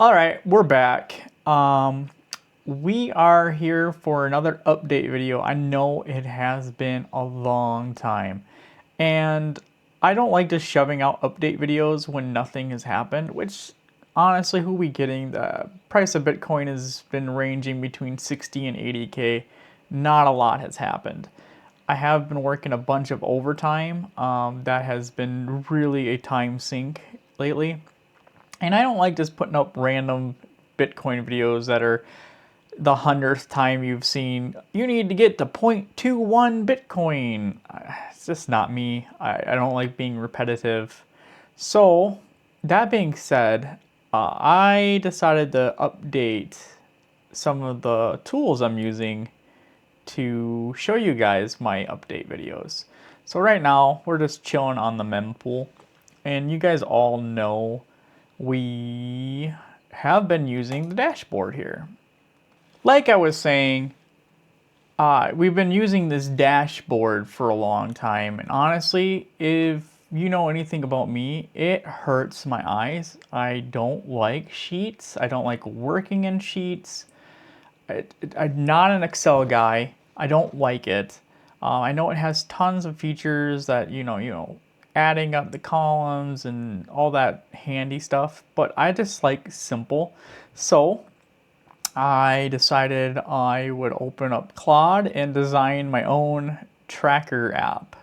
All right, we're back. We are here for another update video. I know it has been a long time, and I don't like just shoving out update videos when nothing has happened, which honestly, who we getting? The price of Bitcoin has been ranging between 60 and 80K. Not a lot has happened. I have been working a bunch of overtime. That has been really a time sink lately. And I don't like just putting up random Bitcoin videos that are the 100th time you've seen, you need to get to 0.21 Bitcoin. It's just not me. I don't like being repetitive. So, that being said, I decided to update some of the tools I'm using to show you guys my update videos. So right now, we're just chilling on the mempool. And you guys all know we have been using the dashboard here. Like I was saying, we've been using this dashboard for a long time, and honestly, if you know anything about me, it hurts my eyes. I don't like sheets. I don't like working in sheets. I'm not an Excel guy. I don't like it. I know it has tons of features that adding up the columns and all that handy stuff, but I just like simple. So I decided I would open up Claude and design my own tracker app.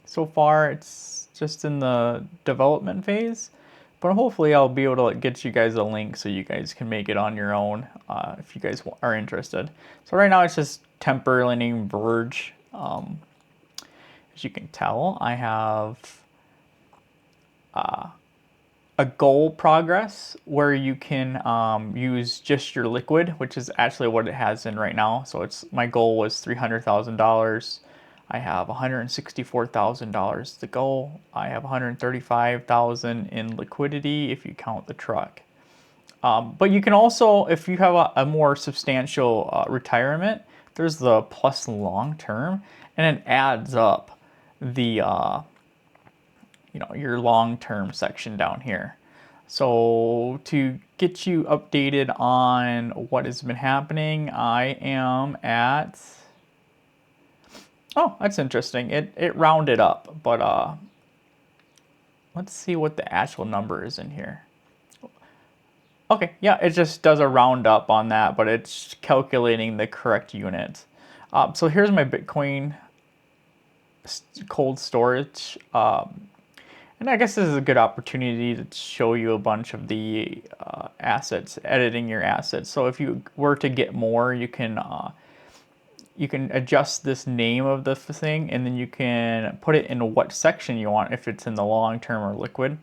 So far, it's just in the development phase, but hopefully I'll be able to get you guys a link so you guys can make it on your own if you guys are interested. So right now it's just temporarily named Verge. As you can tell, I have a goal progress where you can use just your liquid, which is actually what it has in right now. So it's my goal was $300,000. I have $164,000 to go. I have $135,000 in liquidity if you count the truck. But you can also, if you have a more substantial retirement, there's the plus long term, and it adds up the your long-term section down here. So to get you updated on what has been happening, I am at, oh, that's interesting. It rounded up, but let's see what the actual number is in here. Okay, yeah, it just does a round up on that, but it's calculating the correct unit. So here's my Bitcoin cold storage. And I guess this is a good opportunity to show you a bunch of the assets, editing your assets. So if you were to get more, you can adjust this name of the thing, and then you can put it in what section you want, if it's in the long term or liquid.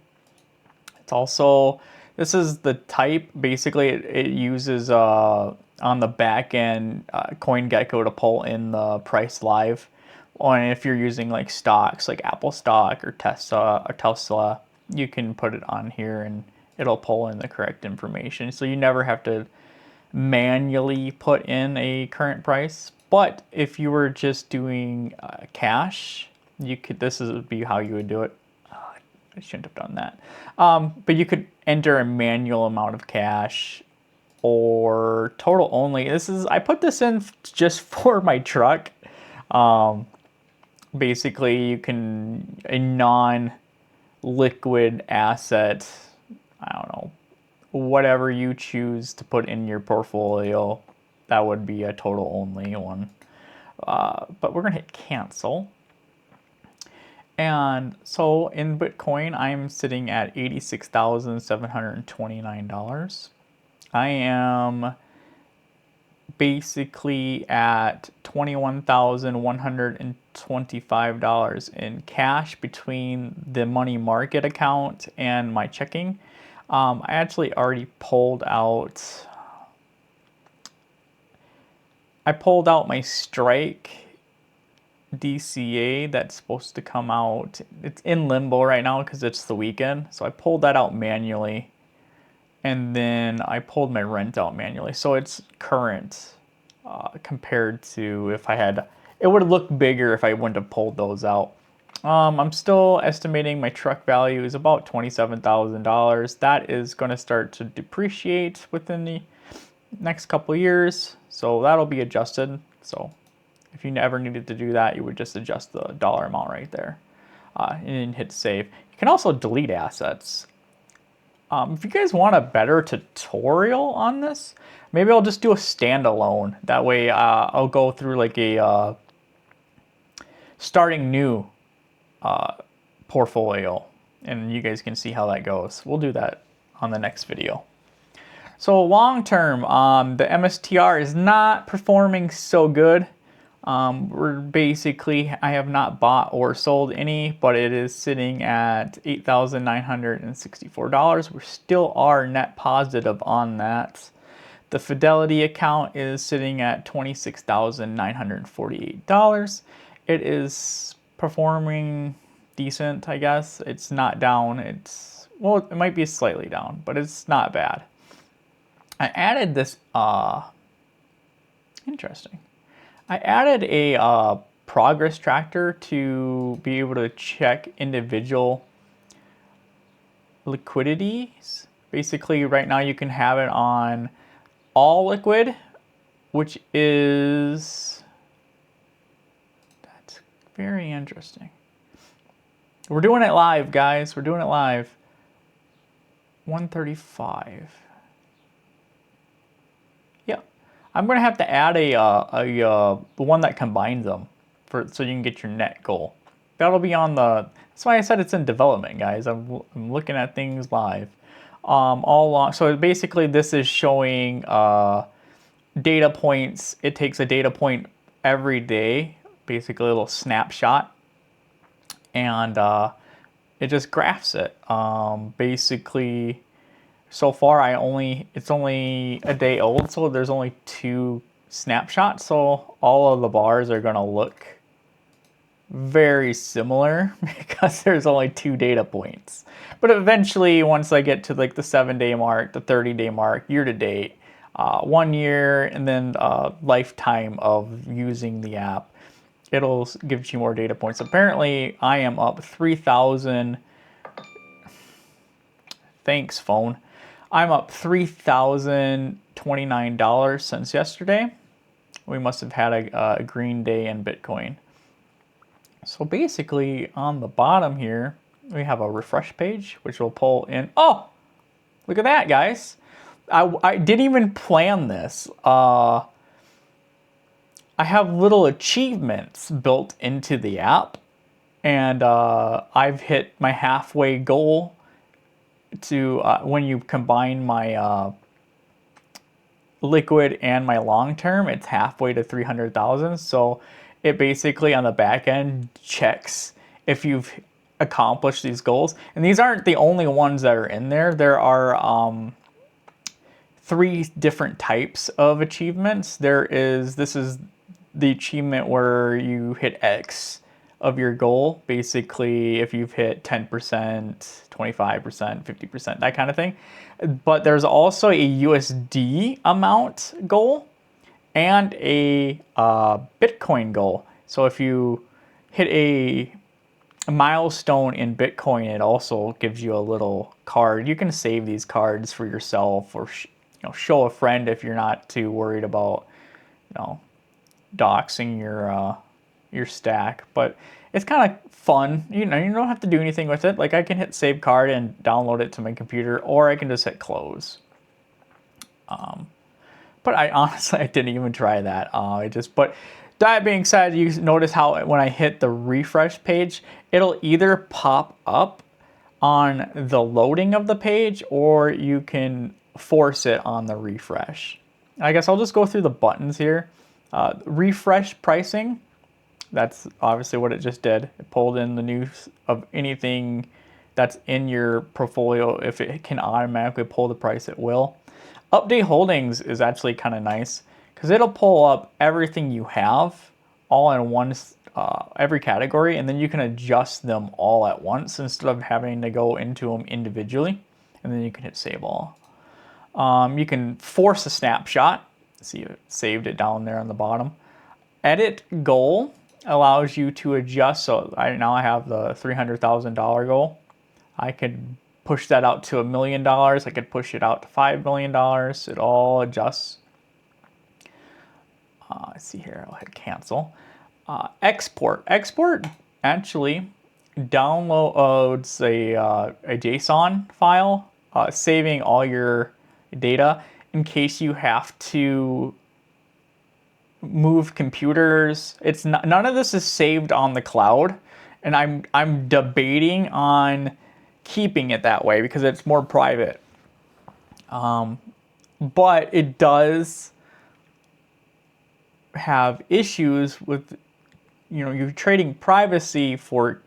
It's also, this is the type. Basically, it uses on the back end CoinGecko to pull in the price live. And if you're using like stocks like Apple stock or Tesla, you can put it on here and it'll pull in the correct information. So you never have to manually put in a current price. But if you were just doing cash, you could. This would be how you would do it. I shouldn't have done that. But you could enter a manual amount of cash or total only. I put this in just for my truck. Basically, you can, a non-liquid asset, I don't know, whatever you choose to put in your portfolio, that would be a total only one. But we're going to hit cancel. And so in Bitcoin, I'm sitting at $86,729. I am basically at $21,125 in cash between the money market account and my checking. I actually already pulled out. I pulled out my strike DCA that's supposed to come out. It's in limbo right now because it's the weekend. So I pulled that out manually. And then I pulled my rent out manually. So it's current compared to if I had, it would have looked bigger if I wouldn't have pulled those out. I'm still estimating my truck value is about $27,000. That is going to start to depreciate within the next couple of years, so that'll be adjusted. So if you ever needed to do that, you would just adjust the dollar amount right there and hit save. You can also delete assets. If you guys want a better tutorial on this, maybe I'll just do a standalone. That way I'll go through like a starting new portfolio, and you guys can see how that goes. We'll do that on the next video. So long term, the MSTR is not performing so good. We're basically, I have not bought or sold any, but it is sitting at $8,964. We still are net positive on that. The Fidelity account is sitting at $26,948. It is performing decent, I guess. It's not down. It's, well, it might be slightly down, but it's not bad. I added this, interesting. I added a progress tracker to be able to check individual liquidities. Basically, right now you can have it on all liquid, which is, that's very interesting. We're doing it live, guys. We're doing it live. 135. I'm going to have to add the one that combines them so you can get your net goal. That'll be on the, that's why I said it's in development, guys. I'm looking at things live. All along. So basically this is showing data points. It takes a data point every day, basically a little snapshot, and it just graphs it. Basically, so far it's only a day old, so there's only 2 snapshots, so all of the bars are going to look very similar because there's only 2 data points. But eventually, once I get to like the 7-day mark, the 30-day mark, year to date, 1 year, and then lifetime of using the app, it'll give you more data points. Apparently, I am up 3,000. Thanks, phone. I'm up $3,029 since yesterday. We must have had a green day in Bitcoin. So basically, on the bottom here, we have a refresh page, which will pull in. Oh, look at that, guys. I didn't even plan this. I have little achievements built into the app, and I've hit my halfway goal to when you combine my liquid and my long term, it's halfway to 300,000. So it basically on the back end checks if you've accomplished these goals. And these aren't the only ones that are in there. There are 3 different types of achievements. This is the achievement where you hit X of your goal. Basically, if you've hit 10%, 25%, 50%, that kind of thing. But there's also a USD amount goal and a Bitcoin goal. So if you hit a milestone in Bitcoin, it also gives you a little card. You can save these cards for yourself, or show a friend if you're not too worried about doxing your stack. But it's kind of fun. You don't have to do anything with it. Like I can hit save card and download it to my computer, or I can just hit close. But I didn't even try that. But that being said, you notice how when I hit the refresh page, it'll either pop up on the loading of the page, or you can force it on the refresh. I guess I'll just go through the buttons here. Refresh pricing. That's obviously what it just did. It pulled in the news of anything that's in your portfolio. If it can automatically pull the price, it will. Update holdings is actually kind of nice because it'll pull up everything you have all in one, every category, and then you can adjust them all at once instead of having to go into them individually. And then you can hit save all. You can force a snapshot. See, it saved it down there on the bottom. Edit goal. allows you to adjust. So now I have the $300,000 goal. I could push that out to $1 million. I could push it out to $5 million. It all adjusts. Let's see here. I'll hit cancel. Export. Export actually downloads a JSON file, saving all your data in case you have to move computers. It's not, none of this is saved on the cloud, and I'm debating on keeping it that way because it's more private. But it does have issues with, you're trading privacy for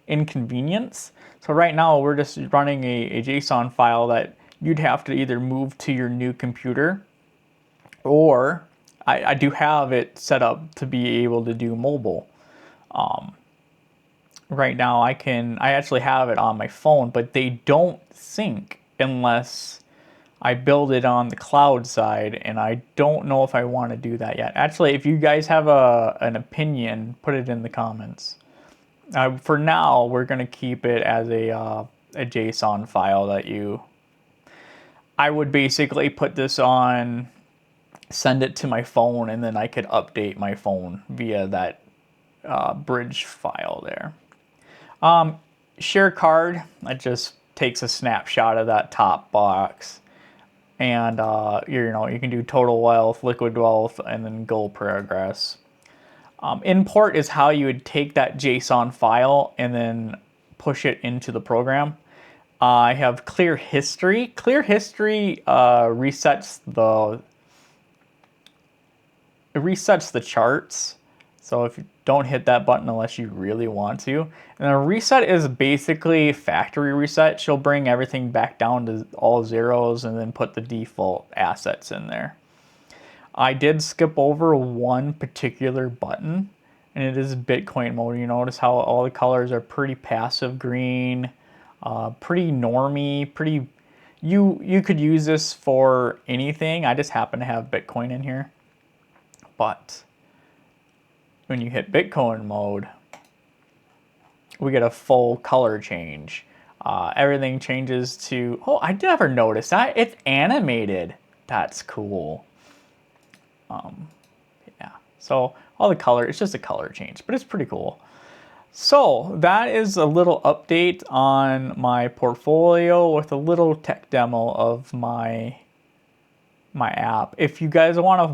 inconvenience. So right now we're just running a JSON file that you'd have to either move to your new computer, or I do have it set up to be able to do mobile. Right now I actually have it on my phone, but they don't sync unless I build it on the cloud side, and I don't know if I want to do that yet. Actually, if you guys have an opinion, put it in the comments. For now, we're going to keep it as a JSON file that I would basically put this on, send it to my phone, and then I could update my phone via that bridge file there. Share card, that just takes a snapshot of that top box. And you can do total wealth, liquid wealth, and then goal progress. Import is how you would take that JSON file and then push it into the program. I have clear history. Clear history resets the charts. So if you don't hit that button unless you really want to. And a reset is basically factory reset. She'll bring everything back down to all zeros and then put the default assets in there. I did skip over one particular button, and it is Bitcoin mode. You notice how all the colors are pretty passive green, pretty normy, pretty. You could use this for anything. I just happen to have Bitcoin in here, but when you hit Bitcoin mode, we get a full color change. Everything changes to, oh, I never noticed that. It's animated. That's cool. Yeah, so all the color, it's just a color change, but it's pretty cool. So that is a little update on my portfolio with a little tech demo of my app. If you guys want a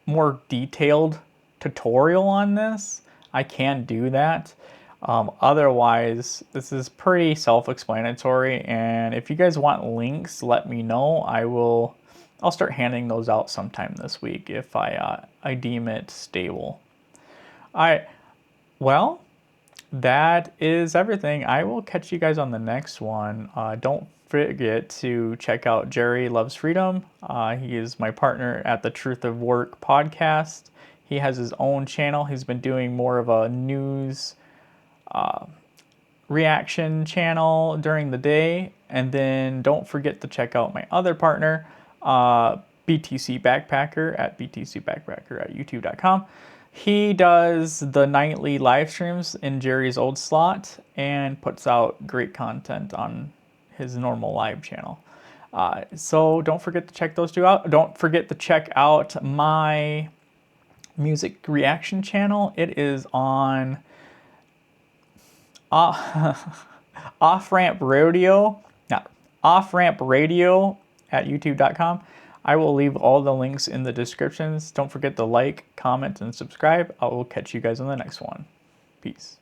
more detailed tutorial on this, I can do that. Otherwise, this is pretty self-explanatory, and if you guys want links, let me know. I'll start handing those out sometime this week if I deem it stable. Well, that is everything. I will catch you guys on the next one. Don't forget to check out Jerry Loves Freedom. He is my partner at the Truth of Work podcast. He has his own channel. He's been doing more of a news reaction channel during the day. And then don't forget to check out my other partner, BTC Backpacker at youtube.com. He does the nightly live streams in Jerry's old slot and puts out great content on his normal live channel. So don't forget to check those two out. Don't forget to check out my music reaction channel. It is on Off-Ramp Radio at youtube.com. I will leave all the links in the descriptions. Don't forget to like, comment, and subscribe. I will catch you guys on the next one. Peace.